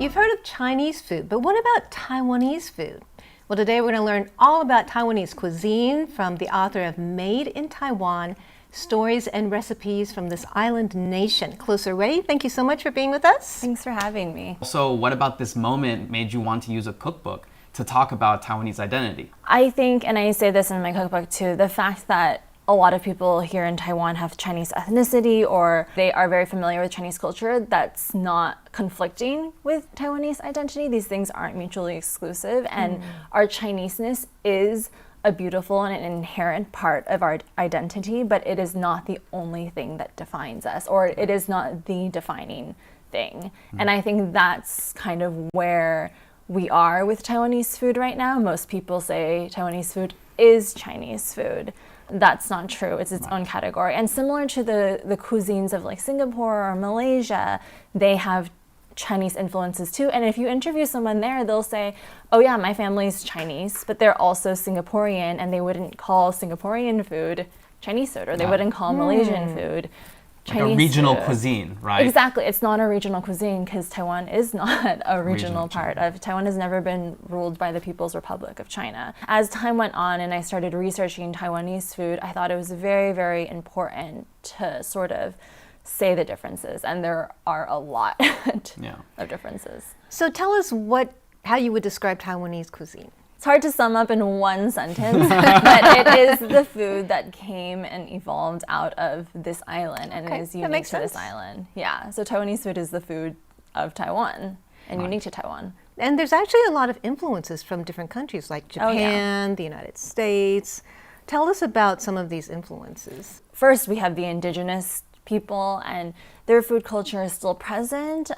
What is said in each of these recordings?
you've heard of Chinese food, but what about Taiwanese food? Well, today we're going to learn all about Taiwanese cuisine from the author of Made in Taiwan, Stories and Recipes from this Island Nation. Clarissa Wei, thank you so much for being with us. Thanks for having me. So what about this moment made you want to use a cookbook to talk about Taiwanese identity? I think, and I say this in my cookbook too, the fact that a lot of people here in Taiwan have Chinese ethnicity or they are very familiar with Chinese culture, that's not conflicting with Taiwanese identity. These things aren't mutually exclusive, and our Chineseness is a beautiful and an inherent part of our identity, but it is not the only thing that defines us, or it is not the defining thing. And I think that's kind of where we are with Taiwanese food right now. Most people say Taiwanese food is Chinese food. That's not true. It's its own category. And similar to the cuisines of like Singapore or Malaysia, they have Chinese influences too. And if you interview someone there, they'll say, oh yeah, my family's Chinese, but they're also Singaporean, and they wouldn't call Singaporean food Chinese food, or they wouldn't call Malaysian food Chinese Like a regional food. Cuisine, right? Exactly. It's not a regional cuisine because Taiwan is not a regional part of Taiwan. Has never been ruled by the People's Republic of China. As time went on and I started researching Taiwanese food, I thought it was very, very important to sort of say the differences, and there are a lot of differences. So tell us how you would describe Taiwanese cuisine. It's hard to sum up in one sentence, but it is the food that came and evolved out of this island and is unique to this island. Yeah, so Taiwanese food is the food of Taiwan and unique to Taiwan. And there's actually a lot of influences from different countries like Japan, the United States. Tell us about some of these influences. First, we have the indigenous people, and their food culture is still present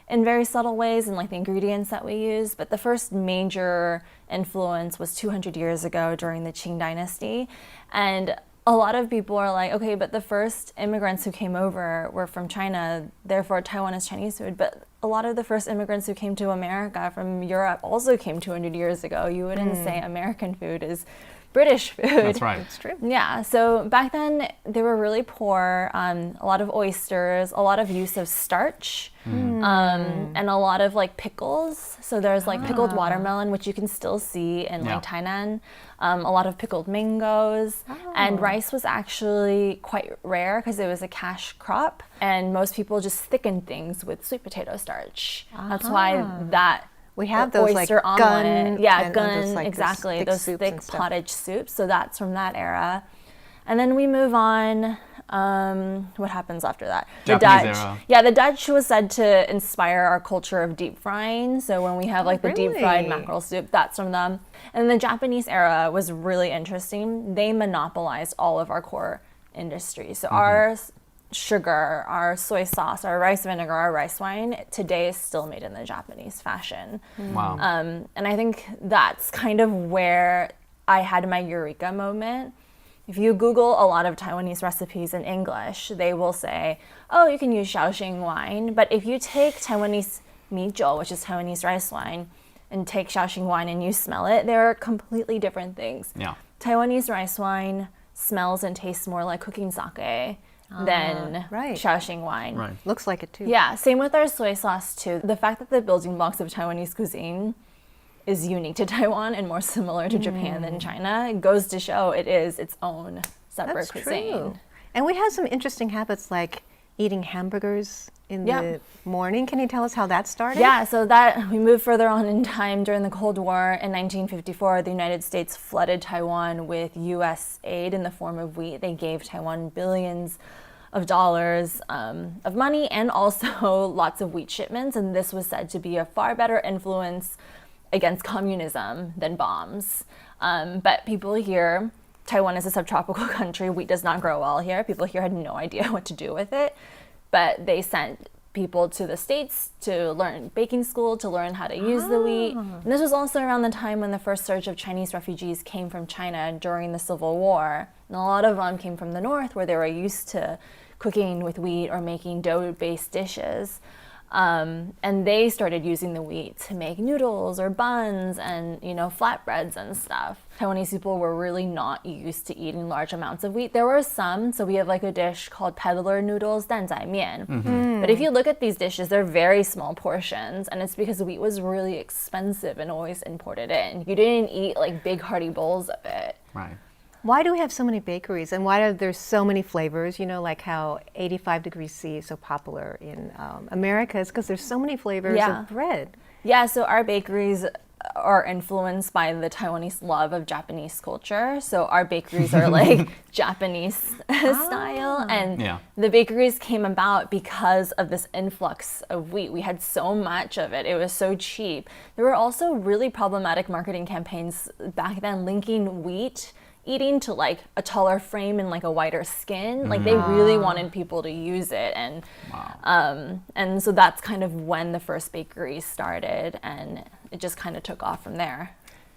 in very subtle ways in like the ingredients that we use. But the first major influence was 200 years ago during the Qing dynasty. And a lot of people are like, okay, but the first immigrants who came over were from China, therefore Taiwan is Chinese food. But a lot of the first immigrants who came to America from Europe also came 200 years ago. You wouldn't say American food is British food. That's right. It's true. Yeah, so back then they were really poor, a lot of oysters, a lot of use of starch, and a lot of like pickles. So there's like pickled watermelon, which you can still see in like Tainan, a lot of pickled mangoes, and rice was actually quite rare because it was a cash crop, and most people just thickened things with sweet potato starch. That's why we have those oyster like omelet. gun, gun, those, like, exactly. Those thick pottage soups. So that's from that era. And then we move on. What happens after that? Japanese era. Yeah, the Dutch was said to inspire our culture of deep frying. So when we have like the deep fried mackerel soup, that's from them. And the Japanese era was really interesting. They monopolized all of our core industries. So our sugar, our soy sauce, our rice vinegar, our rice wine, today is still made in the Japanese fashion. Wow. And I think that's kind of where I had my eureka moment. If you Google a lot of Taiwanese recipes in English, they will say, oh, you can use Shaoxing wine. But if you take Taiwanese mijiu, which is Taiwanese rice wine, and take Shaoxing wine and you smell it, they're completely different things. Yeah. Taiwanese rice wine smells and tastes more like cooking sake than Shaoxing wine. Right. Looks like it too. Yeah, same with our soy sauce too. The fact that the building blocks of Taiwanese cuisine is unique to Taiwan and more similar to Japan than China goes to show it is its own separate cuisine. True. And we have some interesting habits like eating hamburgers in the morning. Can you tell us how that started? Yeah, so that we moved further on in time during the Cold War. In 1954, the United States flooded Taiwan with U.S. aid in the form of wheat. They gave Taiwan billions of dollars of money and also lots of wheat shipments. And this was said to be a far better influence against communism than bombs. But people here, Taiwan is a subtropical country. Wheat does not grow well here. People here had no idea what to do with it. But they sent people to the States to learn baking school, to learn how to use the wheat. And this was also around the time when the first surge of Chinese refugees came from China during the Civil War. And a lot of them came from the north where they were used to cooking with wheat or making dough-based dishes. And they started using the wheat to make noodles or buns and, flatbreads and stuff. Taiwanese people were really not used to eating large amounts of wheat. There were some, so we have like a dish called peddler noodles, 蛋仔面. But if you look at these dishes, they're very small portions, and it's because wheat was really expensive and always imported in. You didn't eat like big hearty bowls of it. Right. Why do we have so many bakeries, and why are there so many flavors? Like how 85 degrees C is so popular in America. It's because there's so many flavors of bread. Yeah, so our bakeries are influenced by the Taiwanese love of Japanese culture. So our bakeries are like Japanese style. And the bakeries came about because of this influx of wheat. We had so much of it. It was so cheap. There were also really problematic marketing campaigns back then linking wheat eating to like a taller frame and like a whiter skin. Like they really wanted people to use it. And so that's kind of when the first bakeries started, and it just kind of took off from there.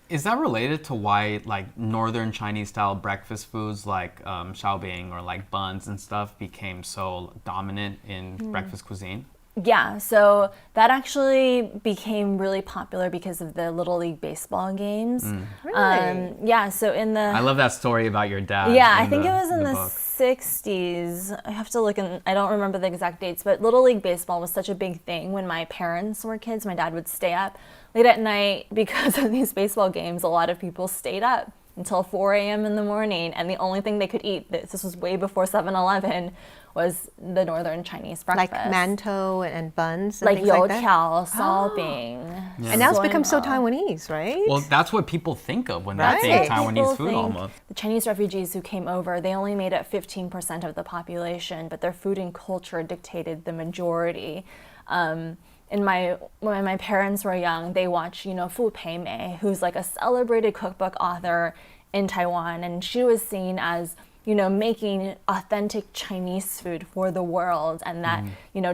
Is that related to why like northern Chinese style breakfast foods like xiaobing or like buns and stuff became so dominant in breakfast cuisine? Yeah, so that actually became really popular because of the Little League baseball games. Really? Yeah, so in the... I love that story about your dad. Yeah, I think it was in the 60s. I have to look, I don't remember the exact dates, but Little League baseball was such a big thing when my parents were kids. My dad would stay up late at night because of these baseball games. A lot of people stayed up until 4 a.m. in the morning, and the only thing they could eat, this was way before 7-Eleven, was the northern Chinese breakfast. Like mantou and buns and like things like that? youtiao, salbing. And now it's become so Taiwanese, right? Well, that's what people think of when they Right. think People Taiwanese food think almost. The Chinese refugees who came over, they only made up 15% of the population, but their food and culture dictated the majority. When my parents were young, they watched, Fu Pei, who's like a celebrated cookbook author in Taiwan, and she was seen as making authentic Chinese food for the world, and that,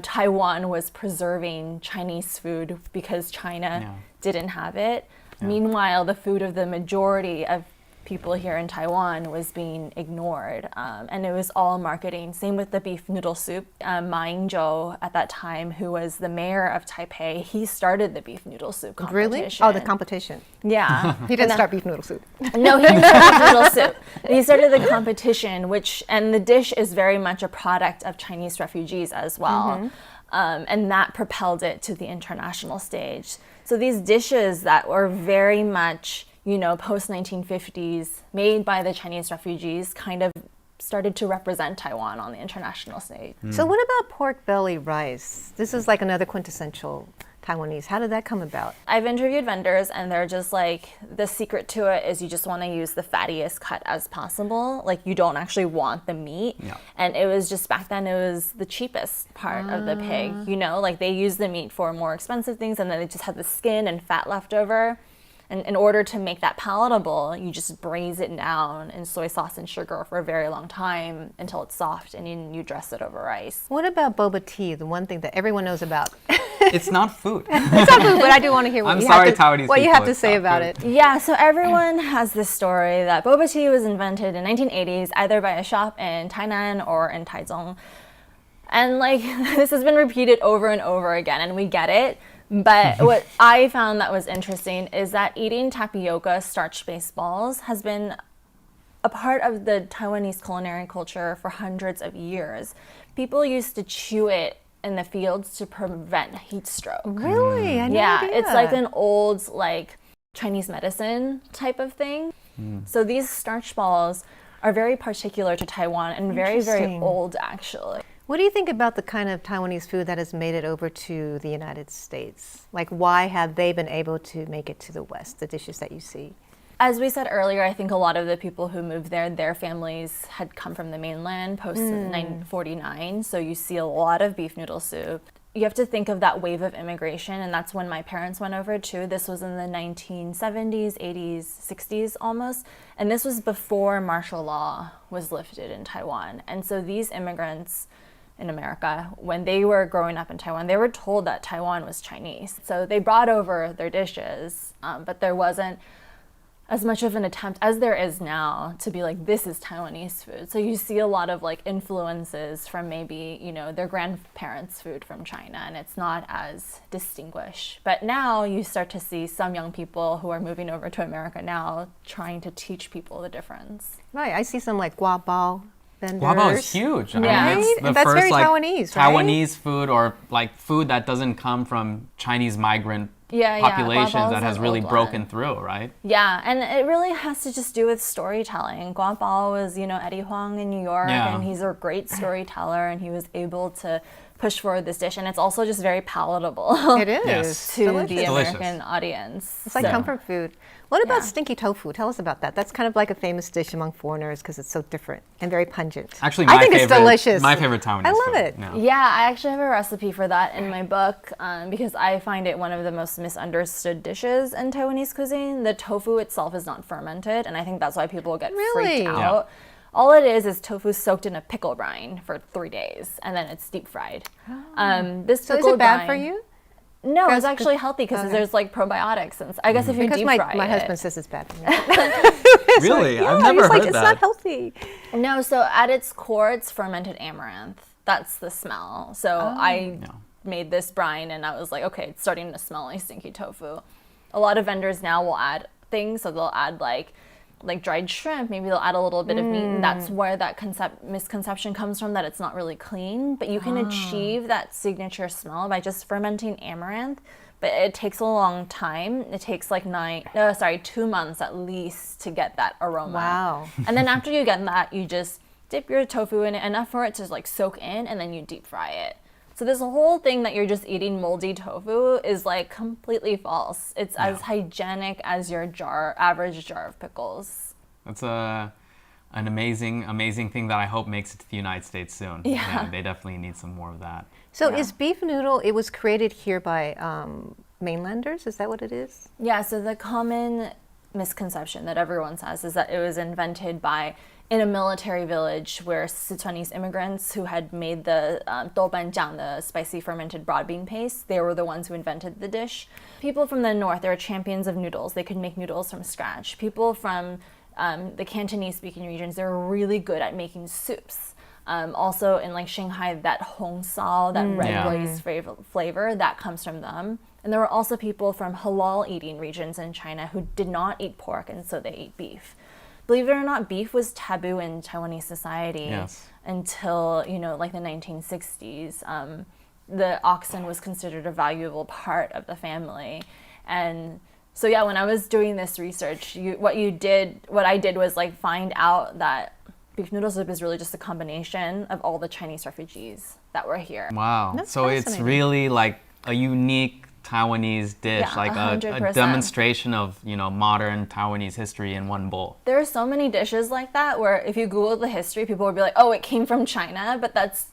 Taiwan was preserving Chinese food because China didn't have it. Meanwhile, the food of the majority of people here in Taiwan was being ignored, and it was all marketing. Same with the beef noodle soup. Ma Ying-jeou at that time, who was the mayor of Taipei, he started the beef noodle soup competition. Really? Oh, the competition. Yeah. He didn't start beef noodle soup. No, he didn't start beef noodle soup. He started the competition, and the dish is very much a product of Chinese refugees as well. And that propelled it to the international stage. So these dishes that were very much post-1950s, made by the Chinese refugees, kind of started to represent Taiwan on the international stage. So what about pork belly rice? This is like another quintessential Taiwanese. How did that come about? I've interviewed vendors, and they're just like, the secret to it is you just want to use the fattiest cut as possible. Like, you don't actually want the meat. Yeah. And it was just, back then, it was the cheapest part of the pig. Like they used the meat for more expensive things, and then they just had the skin and fat left over. And in order to make that palatable, you just braise it down in soy sauce and sugar for a very long time until it's soft, and you dress it over rice. What about boba tea, the one thing that everyone knows about? It's not food. It's not food, but I do want to hear what I'm you sorry, have to, Taiwanese what you people, have to it's say not about food. it. Yeah, so everyone has this story that boba tea was invented in 1980s, either by a shop in Tainan or in Taichung. And like, this has been repeated over and over again, and we get it. But what I found that was interesting is that eating tapioca starch-based balls has been a part of the Taiwanese culinary culture for hundreds of years. People used to chew it in the fields to prevent heat stroke. Really? I had no idea. It's like an old Chinese medicine type of thing. So these starch balls are very particular to Taiwan and very, very Interesting. old, actually. What do you think about the kind of Taiwanese food that has made it over to the United States? Like, why have they been able to make it to the West, the dishes that you see? As we said earlier, I think a lot of the people who moved there, their families had come from the mainland post 1949. So you see a lot of beef noodle soup. You have to think of that wave of immigration, and that's when my parents went over too. This was in the 1970s, 80s, 60s almost. And this was before martial law was lifted in Taiwan. And so these immigrants in America, when they were growing up in Taiwan, they were told that Taiwan was Chinese. So they brought over their dishes, but there wasn't as much of an attempt as there is now to be like, this is Taiwanese food. So you see a lot of like influences from maybe, you know, their grandparents' food from China, and it's not as distinguished. But now you start to see some young people who are moving over to America now trying to teach people the difference. Right, I see some like guabao vendors. Guabao is huge. I mean, Yeah. it's the And that's first very like Taiwanese, right? Taiwanese food, or like food that doesn't come from Chinese migrant Yeah, populations guabao that is has an really old broken one. through, right? Yeah, and it really has to just do with storytelling. Guabao was, you know, Eddie Huang in New York, Yeah. and he's a great storyteller, and he was able to push forward this dish, and it's also just very palatable It is. Yes. to Delicious. the Delicious. American audience. It's like So- comfort food. What about Yeah. stinky tofu? Tell us about that. That's kind of like a famous dish among foreigners because it's so different and very pungent. Actually, I my think favorite, it's delicious. My favorite Taiwanese I love food. it. Yeah. Yeah, I actually have a recipe for that in my book because I find it one of the most misunderstood dishes in Taiwanese cuisine. The tofu itself is not fermented, and I think that's why people get Really? freaked out. All it is tofu soaked in a pickle brine for 3 days, and then it's deep fried. This So is pickle it bad for brine- you? No, it's Because- actually healthy because okay. there's like probiotics. And I guess if you Because deep my fry husband it. says it's bad for me. Really? Yeah, I've never he's like, heard it's that. not healthy. No, so at its core, it's fermented amaranth. That's the smell. So I Yeah. made this brine, and I was like, okay, it's starting to smell like stinky tofu. A lot of vendors now will add things, so they'll add like dried shrimp. Maybe they'll add a little bit of meat, and that's where that misconception comes from, that it's not really clean. But you can achieve that signature smell by just fermenting amaranth. But it takes a long time. It takes like 2 months at least to get that aroma. Wow. And then after you get that, you just dip your tofu in it enough for it to like soak in, and then you deep fry it. So this whole thing that you're just eating moldy tofu is like completely false. It's as hygienic as your average jar of pickles. That's an amazing thing that I hope makes it to the United States soon. Yeah. They definitely need some more of that. So Yeah. is beef noodle, it was created here by mainlanders? Is that what it is? Yeah, so the common misconception that everyone says is that it was invented in a military village where Sichuanese immigrants who had made the doubanjiang, the spicy fermented broad bean paste, they were the ones who invented the dish. People from the north, they were champions of noodles. They could make noodles from scratch. People from the Cantonese-speaking regions, they were really good at making soups. Also in like Shanghai, that hong sao, that red Yeah. glaze flavor, that comes from them. And there were also people from halal eating regions in China who did not eat pork, and so they ate beef. Believe it or not, beef was taboo in Taiwanese society Yes. until, you know, like the 1960s. The oxen was considered a valuable part of the family. And so, yeah, when I was doing this research, what I did was like find out that beef noodle soup is really just a combination of all the Chinese refugees that were here. Wow. That's So it's fascinating. really like a unique Taiwanese dish, Yeah, like a 100%. demonstration of, you know, modern Taiwanese history in one bowl. There are so many dishes like that where if you Google the history, people would be like, oh, it came from China, but that's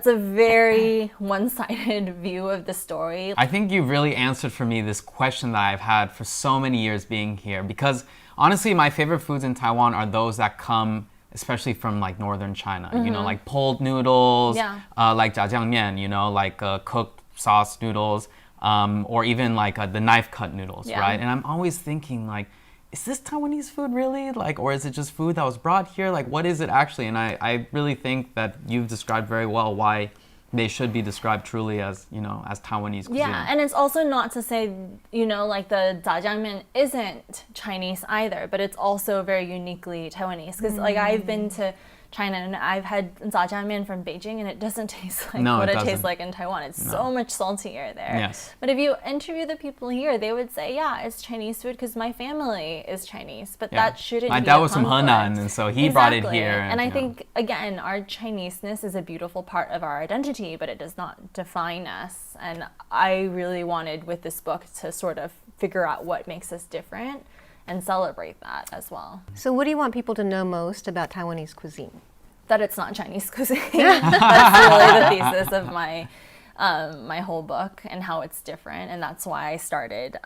a very one-sided view of the story. I think you really answered for me this question that I've had for so many years being here, because honestly, my favorite foods in Taiwan are those that come especially from like northern China, you know, like pulled noodles, Yeah. like jjiangmian, you know, like cooked sauce noodles, or even like the knife cut noodles, Yeah. right? And I'm always thinking like, is this Taiwanese food really? Like, or is it just food that was brought here? Like, what is it actually? And I really think that you've described very well why they should be described truly as, you know, as Taiwanese cuisine. Yeah, and it's also not to say, you know, like the jjiangmian isn't Chinese either, but it's also very uniquely Taiwanese. Because like I've been to China and I've had jjiangmian from Beijing, and it doesn't taste like No, what it it tastes doesn't. like in Taiwan. It's so much saltier there. Yes. But if you interview the people here, they would say, yeah, it's Chinese food because my family is Chinese. But Yeah. that shouldn't My be dad a was from conflict. Henan, and so he brought it Exactly. here. And I you know. think, again, our Chineseness is a beautiful part of our identity, but it does not define us. And I really wanted with this book to sort of figure out what makes us different and celebrate that as well. So what do you want people to know most about Taiwanese cuisine? That it's not Chinese cuisine. That's really the thesis of my whole book and how it's different. And that's why I started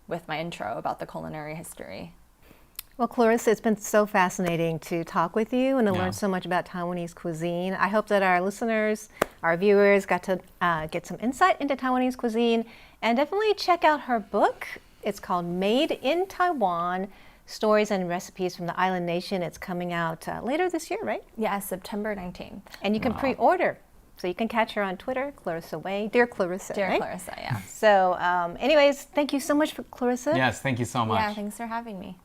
with my intro about the culinary history. Well, Clarissa, it's been so fascinating to talk with you and to Yeah. learn so much about Taiwanese cuisine. I hope that our listeners, our viewers got to get some insight into Taiwanese cuisine, and definitely check out her book, It's called Made in Taiwan, Stories and Recipes from the Island Nation. It's coming out later this year, right? Yeah, September 19th. And you can pre-order. So you can catch her on Twitter, Clarissa Wei. Dear Clarissa, Dear right? Clarissa, yeah. So anyways, thank you so much, for Clarissa. Yes, thank you so much. Yeah, thanks for having me.